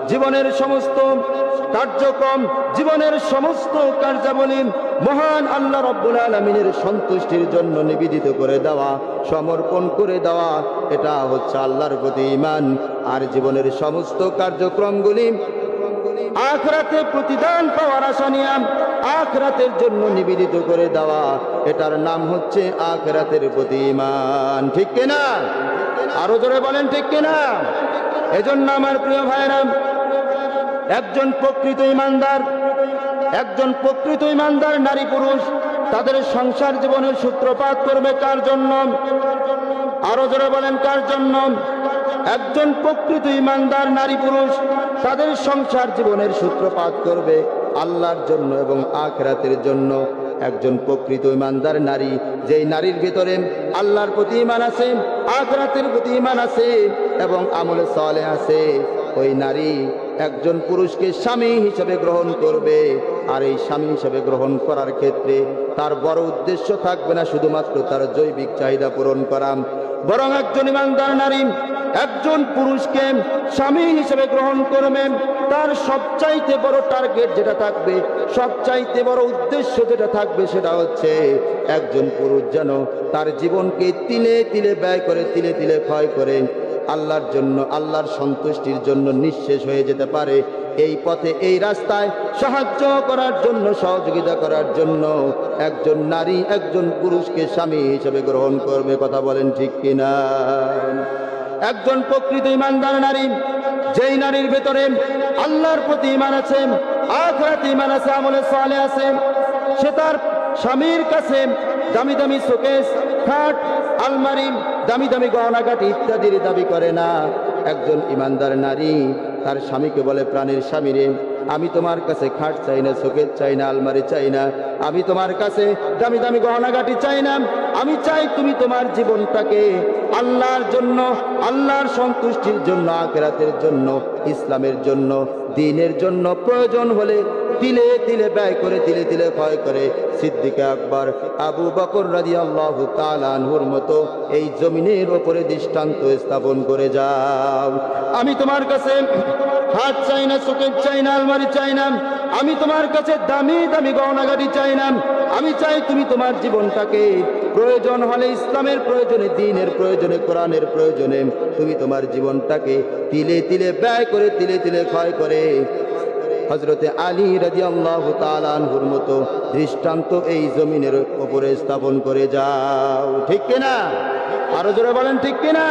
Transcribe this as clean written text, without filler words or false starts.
জীবনের সমস্ত কার্যক্রম, জীবনের সমস্ত কার্যাবলী মহান আল্লাহ রাব্বুল আলামিনের সন্তুষ্টির জন্য নিবেদিত করে দেওয়া, সমর্পণ করে দেওয়া, এটা হচ্ছে আল্লাহর প্রতি ঈমান। আর জীবনের সমস্ত কার্যক্রমগুলি আখিরাতে প্রতিদান পাওয়ার আশা নিয়ে আখিরাতের জন্য নিবেদিত করে দেওয়া, এটার নাম হচ্ছে আখিরাতের প্রতি ঈমান। ঠিক কিনা? আরো জোরে বলেন ঠিক কিনা? এজন্য আমার প্রিয় ভাইরা, একজন প্রকৃত ঈমানদার নারী পুরুষ তাদের সংসার জীবনের সূত্রপাত করবে কার জন্য? আরো জোরে বলেন কার জন্য? একজন প্রকৃত ঈমানদার নারী পুরুষ তাদের সংসার জীবনের সূত্রপাত করবে আল্লাহর জন্য এবং আখিরাতের জন্য। একজন প্রকৃত ঈমানদার নারী, যেই নারীর ভিতরে আল্লাহর প্রতি ঈমান আছে, আখিরাতের প্রতি ঈমান আছে এবং আমলে সালেহ আছে, ওই নারী একজন পুরুষকে স্বামী হিসেবে গ্রহণ করবে। আর এই স্বামী হিসেবে গ্রহণ করার ক্ষেত্রে তার বড় উদ্দেশ্য থাকবে না শুধুমাত্র তার জৈবিক চাহিদা পূরণ করা, বরং একজন ঈমানদার নারী একজন পুরুষকে স্বামী হিসেবে গ্রহণ করবেন, তার সবচাইতে বড় টার্গেট যেটা থাকবে, সবচাইতে বড় উদ্দেশ্য যেটা থাকবে, সেটা হচ্ছে একজন পুরুষ যেন তার জীবনকে তিলে তিলে ব্যয় করে, তিলে তিলে ক্ষয় করে আল্লাহর জন্য, আল্লাহর সন্তুষ্টির জন্য নিঃশেষ হয়ে যেতে পারে। এই পথে, এই রাস্তায় সাহায্য করার জন্য, সহযোগিতা করার জন্য একজন নারী একজন পুরুষকে স্বামী হিসেবে গ্রহণ করবে। কথা বলেন ঠিক কিনা? একজন প্রকৃত ঈমানদার নারী, যেই নারীর ভেতরে আল্লাহর প্রতি ঈমান আছে, আখিরাতে ঈমান আছে, আমলে সালেহ আছে, সে তার স্বামীর কাছে দামি দামি শোকেস, খাট, আলমারি, দামি দামি গহনাগাটি ইত্যাদির দাবি করে না। একজন ঈমানদার নারী তার স্বামীকে বলে, প্রাণের স্বামী রে, আমি তোমার কাছে খাট চাই না, শোকেস চাই না, আলমারি চাই না, আমি তোমার কাছে দামি দামি গহনাগাটি চাই না, আমি চাই তুমি তোমার জীবনটাকে আল্লাহর জন্য, আল্লাহর সন্তুষ্টির জন্য, আখিরাতের জন্য, ইসলামের জন্য, দ্বীনের জন্য প্রয়োজন হলে তিলে তিলে ব্যয় করে, তিলে তিলে ক্ষয় করে সিদ্দিক আকবর আবু বকর রাদিয়াল্লাহু তাআলা আনহুর মতো এই জমিনের ওপরে দৃষ্টান্ত স্থাপন করে যাও। আমি তোমার কাছে হাত চাই না, শোকেস চাই না, আলমারি চাই না, আমি তোমার কাছে দামি দামি গহনাগাটি চাই না, আমি চাই তুমি তোমার জীবনটাকে প্রয়োজন হলে ইসলামের প্রয়োজনে, দ্বীনের প্রয়োজনে, কোরআনের প্রয়োজনে তুমি তোমার জীবনটাকে তিলে তিলে ব্যয় করে, তিলে তিলে ক্ষয় করে হযরতে আলী রাদিয়াল্লাহু তাআলা আনহুর মতো দৃষ্টান্ত এই জমিনের উপরে স্থাপন করে যাও। ঠিক কিনা? আরো জোরে বলেন ঠিক কিনা?